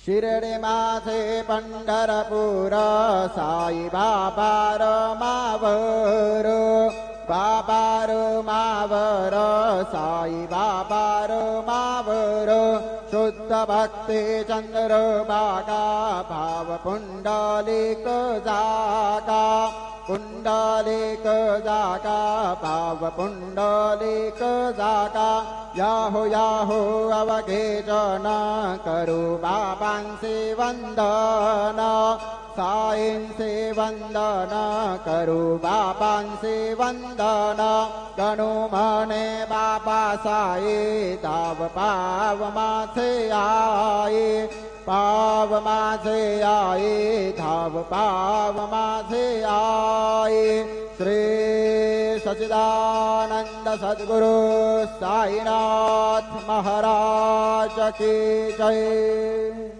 शिरडी माथे पंढरपूर साई बाबा मावर बाबार मावर साई बाबार मावर शुद्ध भक्ति चंद्र बागा भाव पुंडलिक जागा पुंडलिक जागा भाव पुंडलिक जागा याहो याहो अवघे जन करू बाबांचे वंदन साईंचे वंदन करू बाबांचे वंदन गणू म्हणे बाबा साई ताव पाव माथे आई पाव माझे आई धाव पाव माझे आई श्री सच्चिदानंद सद्गुरु साईनाथ महाराज की जय।